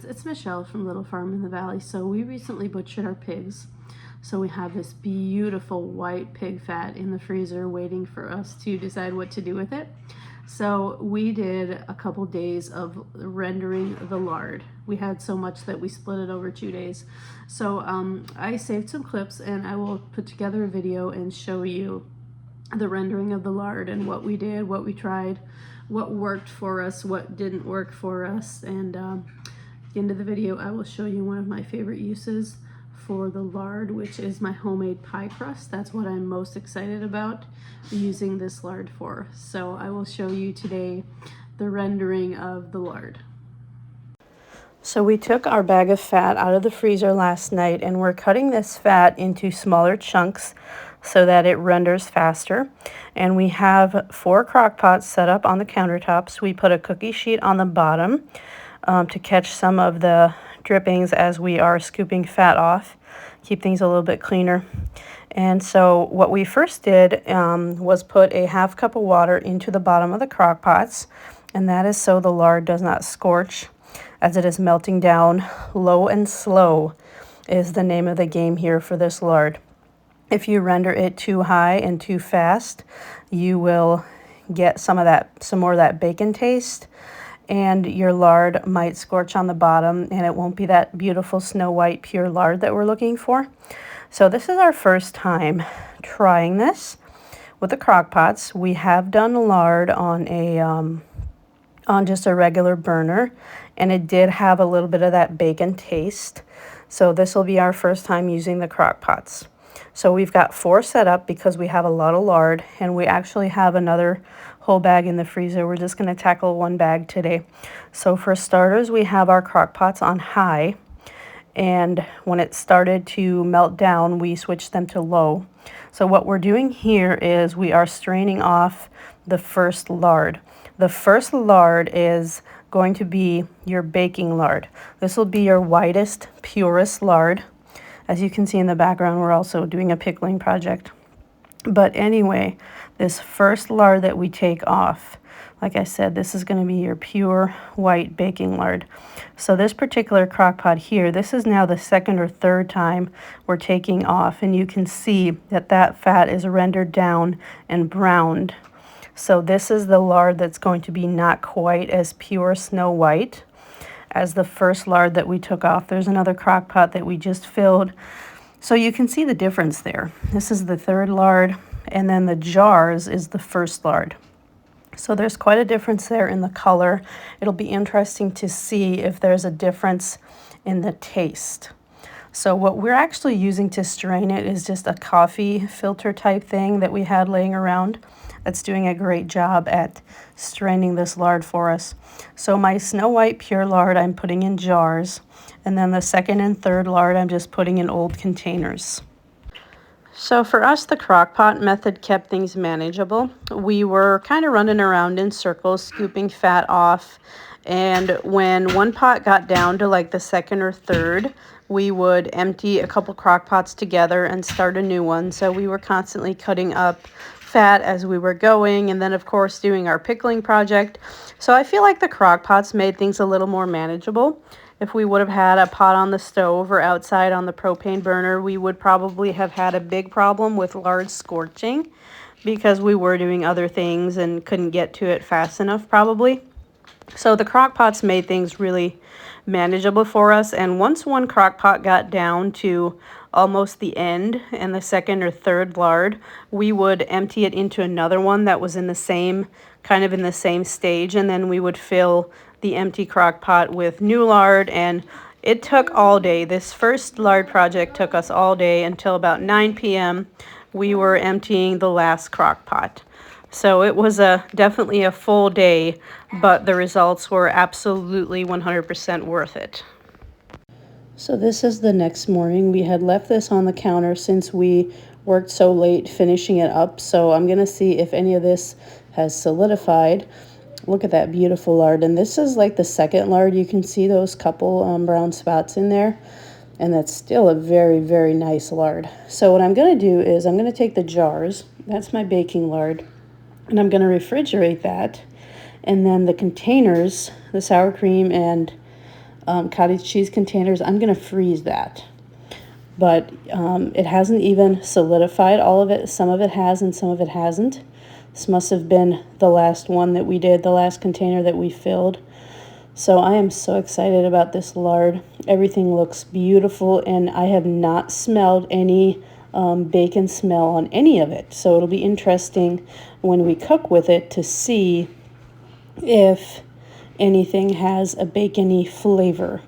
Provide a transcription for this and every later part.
friends. It's Michelle from Little Farm in the Valley. So we recently butchered our pigs. So we have this beautiful white pig fat in the freezer waiting for us to decide what to do with it. So we did a couple days of rendering the lard. We had so much that we split it over 2 days. So I saved some clips and I will put together a video and show you the rendering of the lard and what we did, what we tried, what worked for us, what didn't work for us. And at the end of the video, I will show you one of my favorite uses for the lard, which is my homemade pie crust. That's what I'm most excited about using this lard for. So I will show you today the rendering of the lard. So we took our bag of fat out of the freezer last night and we're cutting this fat into smaller chunks so that it renders faster. And we have 4 crock pots set up on the countertops. We put a cookie sheet on the bottom to catch some of the drippings as we are scooping fat off, keep things a little bit cleaner. And so what we first did was put a ½ cup of water into the bottom of the crock pots, and that is so the lard does not scorch as it is melting down. Low and slow is the name of the game here for this lard. If you render it too high and too fast, you will get some more of that bacon taste, and your lard might scorch on the bottom and it won't be that beautiful snow white pure lard that we're looking for. So this is our first time trying this with the crock pots. We have done lard on just a regular burner, and it did have a little bit of that bacon taste. So this will be our first time using the crock pots. So we've got 4 set up because we have a lot of lard, and we actually have another whole bag in the freezer. We're just going to tackle 1 bag today. So for starters, we have our crock pots on high, and when it started to melt down, we switched them to low. So what we're doing here is we are straining off the first lard. The first lard is going to be your baking lard. This will be your whitest, purest lard. As you can see in the background, we're also doing a pickling project. But anyway, this first lard that we take off, like I said, this is going to be your pure white baking lard. So this particular crock pot here, this is now the 2nd or 3rd time we're taking off, and you can see that that fat is rendered down and browned. So this is the lard that's going to be not quite as pure snow white as the first lard that we took off. There's another crock pot that we just filled. So you can see the difference there. This is the 3rd lard, and then the jars is the 1st lard. So there's quite a difference there in the color. It'll be interesting to see if there's a difference in the taste. So what we're actually using to strain it is just a coffee filter type thing that we had laying around. That's doing a great job at straining this lard for us. So my snow white pure lard I'm putting in jars, and then the 2nd and 3rd lard I'm just putting in old containers. So for us, the crock pot method kept things manageable. We were kind of running around in circles, scooping fat off, and when one pot got down to like the 2nd or 3rd, we would empty a couple crock pots together and start a new one. So we were constantly cutting up fat as we were going, and then of course doing our pickling project. So I feel like the crock pots made things a little more manageable. If we would have had a pot on the stove or outside on the propane burner, we would probably have had a big problem with lard scorching because we were doing other things and couldn't get to it fast enough probably. So the crock pots made things really manageable for us, and once one crock pot got down to almost the end and the 2nd or 3rd lard, we would empty it into another one that was in the same stage, and then we would fill the empty crock pot with new lard. And it took all day. This first lard project took us all day until about 9 p.m. we were emptying the last crock pot. So it was definitely a full day, but the results were absolutely 100% worth it. So this is the next morning. We had left this on the counter since we worked so late finishing it up. So I'm going to see if any of this has solidified. Look at that beautiful lard. And this is like the 2nd lard. You can see those couple brown spots in there. And that's still a very, very nice lard. So what I'm going to do is I'm going to take the jars. That's my baking lard. And I'm going to refrigerate that. And then the containers, the sour cream and cottage cheese containers. I'm going to freeze that. But it hasn't even solidified, all of it. Some of it has and some of it hasn't. This must have been the last one that we did, the last container that we filled. So I am so excited about this lard. Everything looks beautiful, and I have not smelled any bacon smell on any of it. So it'll be interesting when we cook with it to see if anything has a bacony flavor.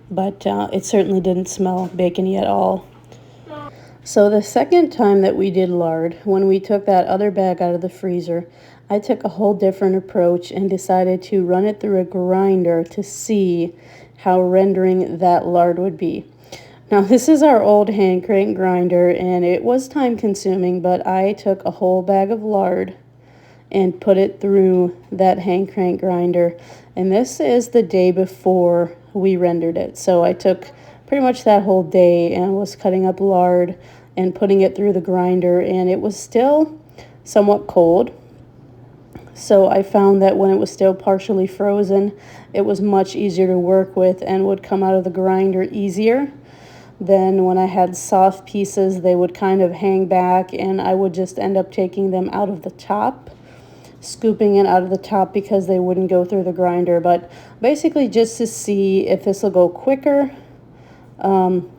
But it certainly didn't smell bacony at all. So the second time that we did lard, when we took that other bag out of the freezer, I took a whole different approach and decided to run it through a grinder to see how rendering that lard would be. Now this is our old hand crank grinder, and it was time consuming, but I took a whole bag of lard and put it through that hand crank grinder. And this is the day before we rendered it. So I took pretty much that whole day and was cutting up lard and putting it through the grinder, and it was still somewhat cold. So I found that when it was still partially frozen, it was much easier to work with and would come out of the grinder easier. Then when I had soft pieces, they would kind of hang back, and I would just end up taking them out of the top, scooping it out of the top because they wouldn't go through the grinder. But basically just to see if this will go quicker.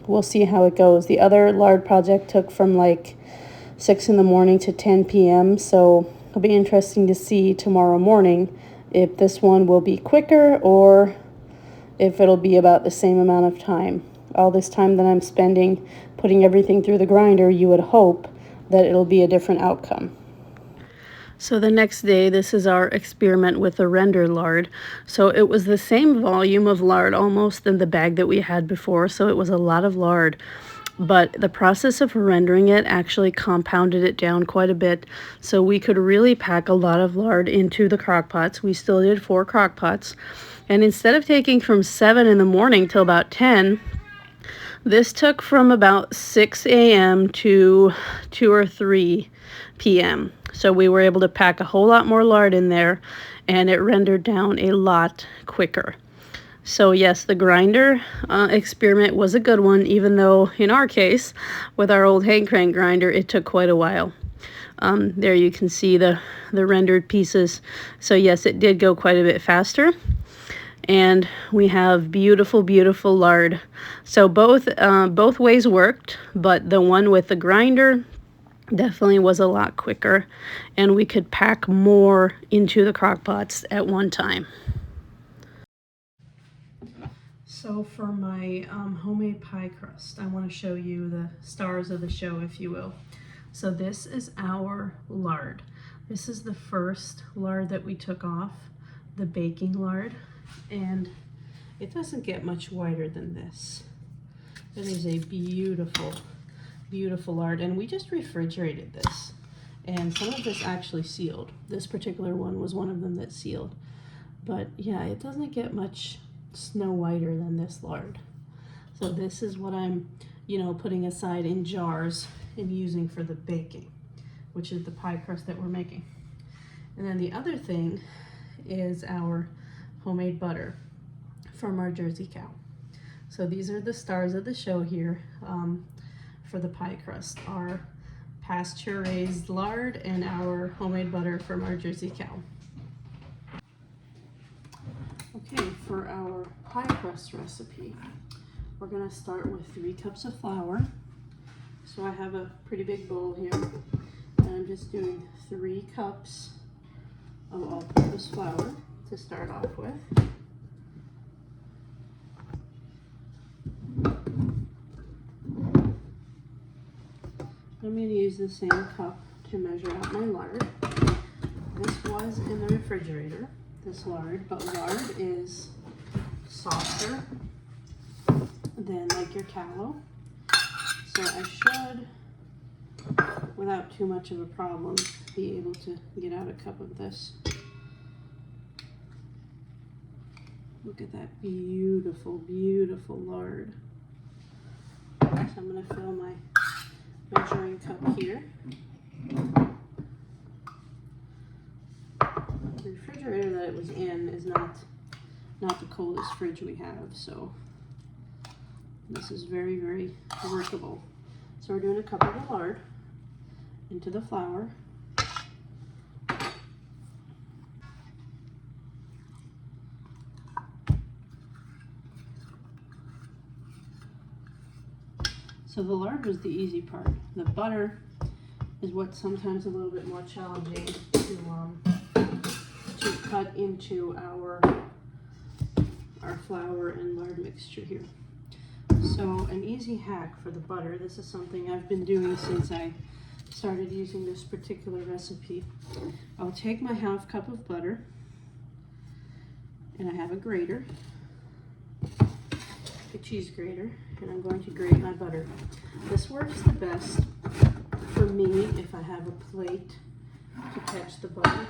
We'll see how it goes. The other lard project took from like 6 in the morning to 10 p.m. So it'll be interesting to see tomorrow morning if this one will be quicker or if it'll be about the same amount of time. All this time that I'm spending putting everything through the grinder, you would hope that it'll be a different outcome. So the next day, this is our experiment with the rendered lard. So it was the same volume of lard almost than the bag that we had before, so it was a lot of lard. But the process of rendering it actually compounded it down quite a bit, so we could really pack a lot of lard into the crock pots. We still did 4 crock pots, and instead of taking from 7 in the morning till about 10, this took from about 6 a.m. to 2 or 3 p.m. So we were able to pack a whole lot more lard in there, and it rendered down a lot quicker. So yes, the grinder experiment was a good one, even though in our case, with our old hand crank grinder, it took quite a while. There you can see the rendered pieces. So yes, it did go quite a bit faster. And we have beautiful, beautiful lard. So both ways worked, but the one with the grinder definitely was a lot quicker, and we could pack more into the crock pots at one time. So for my homemade pie crust, I want to show you the stars of the show, if you will. So this is our lard. This is the first lard that we took off, the baking lard, and it doesn't get much whiter than this. It is a beautiful, beautiful lard, and we just refrigerated this, and some of this actually sealed. This particular one was one of them that sealed, but yeah, it doesn't get much snow whiter than this lard. So this is what I'm putting aside in jars and using for the baking, which is the pie crust that we're making. And then the other thing is our homemade butter from our Jersey cow. So these are the stars of the show here. For the pie crust, our pasture raised lard and our homemade butter from our Jersey cow. Okay, for our pie crust recipe, we're going to start with 3 cups of flour. So I have a pretty big bowl here, and I'm just doing 3 cups of all-purpose flour to start off with. I'm going to use the same cup to measure out my lard. This was in the refrigerator, this lard, but lard is softer than like your tallow. So I should, without too much of a problem, be able to get out a cup of this. Look at that beautiful, beautiful lard. So I'm going to fill my measuring cup here. The refrigerator that it was in is not not the coldest fridge we have, so this is very, very workable. So we're doing a cup of the lard into the flour. So the lard was the easy part. The butter is what's sometimes a little bit more challenging to cut into our flour and lard mixture here. So an easy hack for the butter, this is something I've been doing since I started using this particular recipe. I'll take my half cup of butter, and I have a grater, a cheese grater, and I'm going to grate my butter. This works the best for me if I have a plate to catch the butter.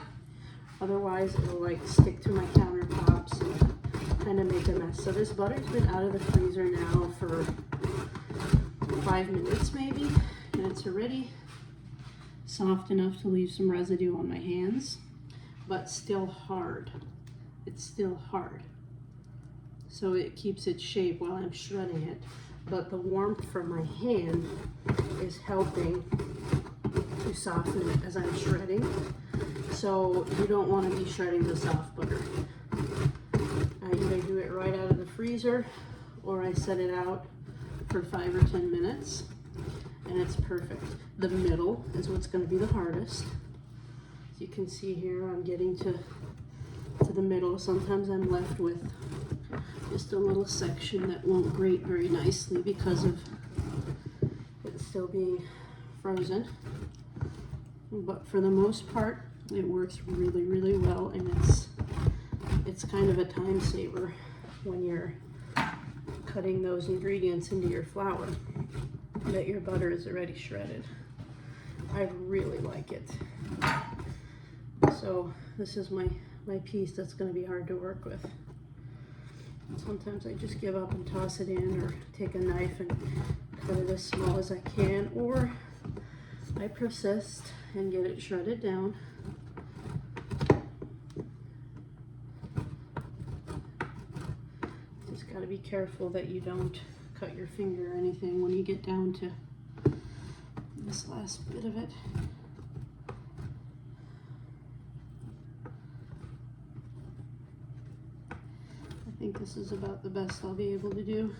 Otherwise, it'll like stick to my countertops and kind of make a mess. So this butter's been out of the freezer now for 5 minutes maybe, and it's already soft enough to leave some residue on my hands, but still hard. It's still hard. So it keeps its shape while I'm shredding it, but the warmth from my hand is helping to soften it as I'm shredding. So you don't want to be shredding the soft butter. I either do it right out of the freezer or I set it out for 5 or 10 minutes, and it's perfect. The middle is what's going to be the hardest. As you can see here, I'm getting to the middle. Sometimes I'm left with just a little section that won't grate very nicely because of it still being frozen. But for the most part, it works really, really well, and it's kind of a time saver when you're cutting those ingredients into your flour that your butter is already shredded. I really like it. So this is my piece that's going to be hard to work with. Sometimes I just give up and toss it in, or take a knife and cut it as small as I can, or I persist and get it shredded down. Just got to be careful that you don't cut your finger or anything when you get down to this last bit of it. I think this is about the best I'll be able to do.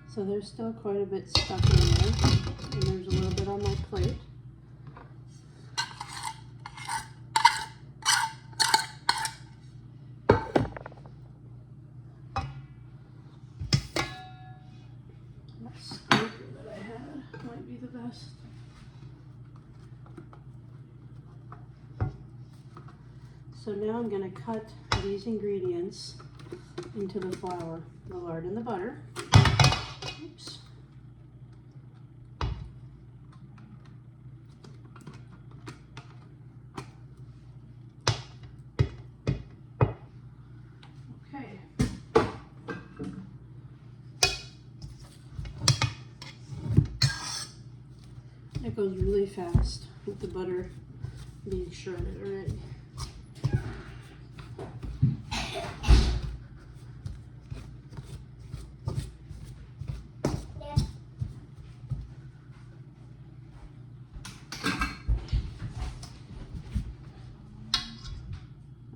So there's still quite a bit stuck in there, and there's a little bit on my plate. That scraper that I had might be the best. So now I'm going to cut these ingredients into the flour, the lard and the butter. Oops. Okay. It goes really fast with the butter being shredded already.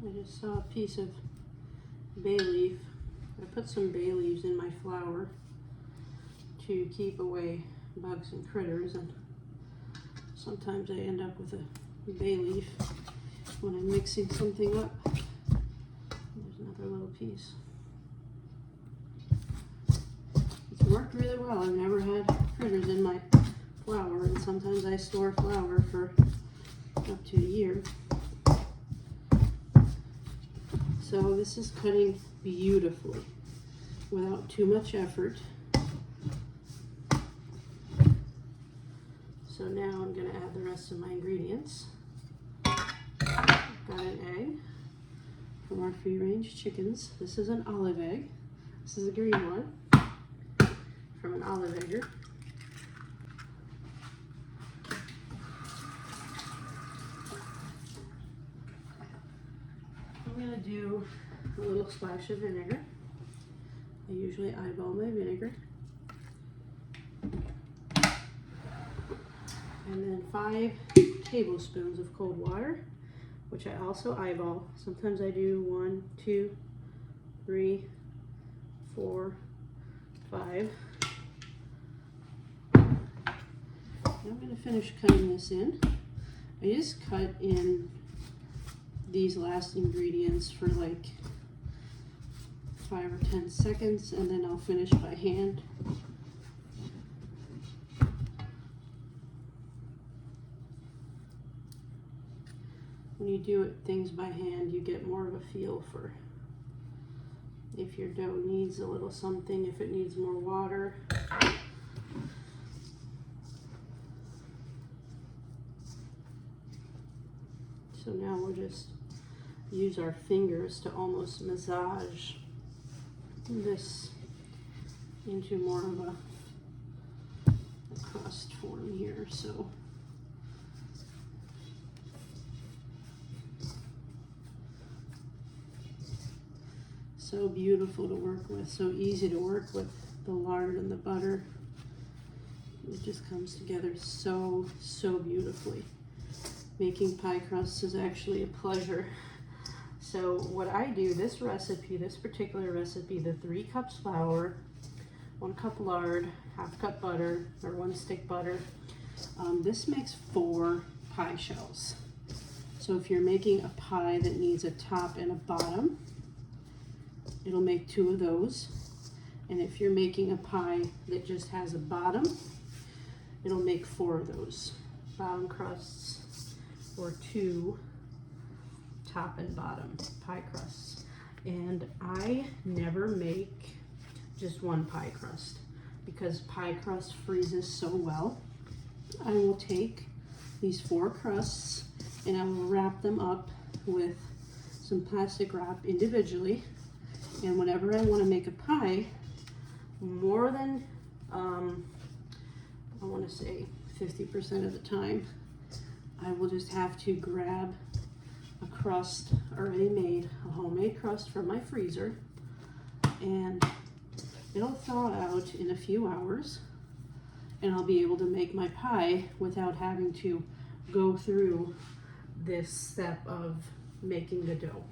I just saw a piece of bay leaf. I put some bay leaves in my flour to keep away bugs and critters, and sometimes I end up with a bay leaf when I'm mixing something up. There's another little piece. It's worked really well. I've never had critters in my flour, and sometimes I store flour for up to a year. So this is cutting beautifully without too much effort. So now I'm going to add the rest of my ingredients. I've got an egg, from our free-range chickens. This is an olive egg. This is a green one from an olive egger. I'm going to do a little splash of vinegar. I usually eyeball my vinegar. And then 5 tablespoons of cold water, which I also eyeball. Sometimes I do 1, 2, 3, 4, 5. I'm going to finish cutting this in. I just cut in these last ingredients for like 5 or 10 seconds, and then I'll finish by hand. When you do things by hand, you get more of a feel for if your dough needs a little something, if it needs more water. So now we'll just use our fingers to almost massage this into more of a crust form here. So beautiful to work with, so easy to work with the lard and the butter. It just comes together so beautifully. Making pie crusts is actually a pleasure. So what I do, this particular recipe, the 3 cups flour, 1 cup lard, 1/2 cup butter, or 1 stick butter. This makes 4 pie shells. So if you're making a pie that needs a top and a bottom, it'll make 2 of those. And if you're making a pie that just has a bottom, it'll make 4 of those bottom crusts, or 2 top and bottom pie crusts. And I never make just 1 pie crust because pie crust freezes so well. I will take these 4 crusts and I will wrap them up with some plastic wrap individually. And whenever I want to make a pie, more than, I want to say 50% of the time, I will just have to grab a crust already made, a homemade crust from my freezer, and it'll thaw out in a few hours, and I'll be able to make my pie without having to go through this step of making the dough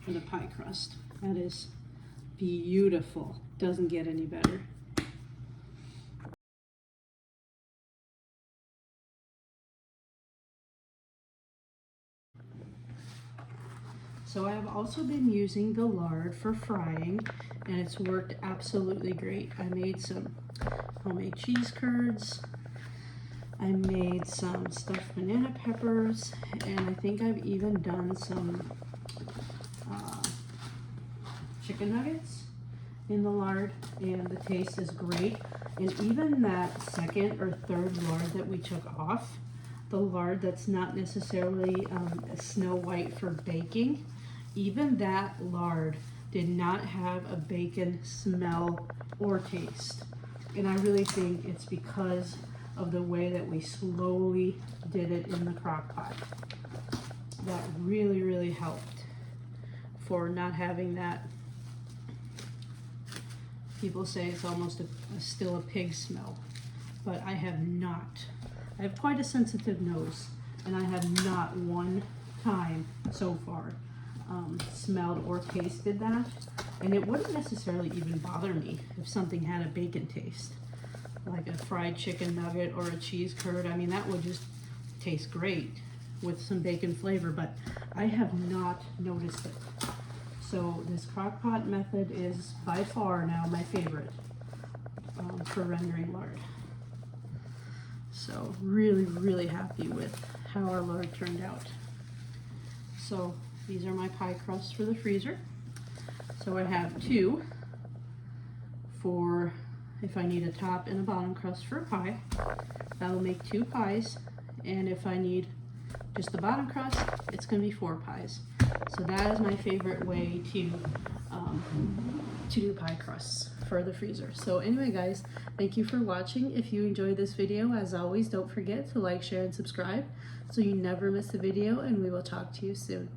for the pie crust. That is beautiful. Doesn't get any better. So I have also been using the lard for frying, and it's worked absolutely great. I made some homemade cheese curds. I made some stuffed banana peppers, and I think I've even done some chicken nuggets in the lard, and the taste is great. And even that second or third lard that we took off, the lard that's not necessarily snow white for baking, even that lard did not have a bacon smell or taste. And I really think it's because of the way that we slowly did it in the crock pot. That really helped for not having that. People say it's almost still a pig smell, but I have not. I have quite a sensitive nose, and I have not one time so far smelled or tasted that. And it wouldn't necessarily even bother me if something had a bacon taste, like a fried chicken nugget or a cheese curd. I mean, that would just taste great with some bacon flavor, but I have not noticed it. So this crock pot method is by far now my favorite for rendering lard. So really happy with how our lard turned out. So these are my pie crusts for the freezer. So I have 2 for if I need a top and a bottom crust for a pie. That'll make 2 pies. And if I need just the bottom crust, it's going to be 4 pies. So that is my favorite way to do pie crusts for the freezer. So anyway, guys, thank you for watching. If you enjoyed this video, as always, don't forget to like, share, and subscribe so you never miss a video, and we will talk to you soon.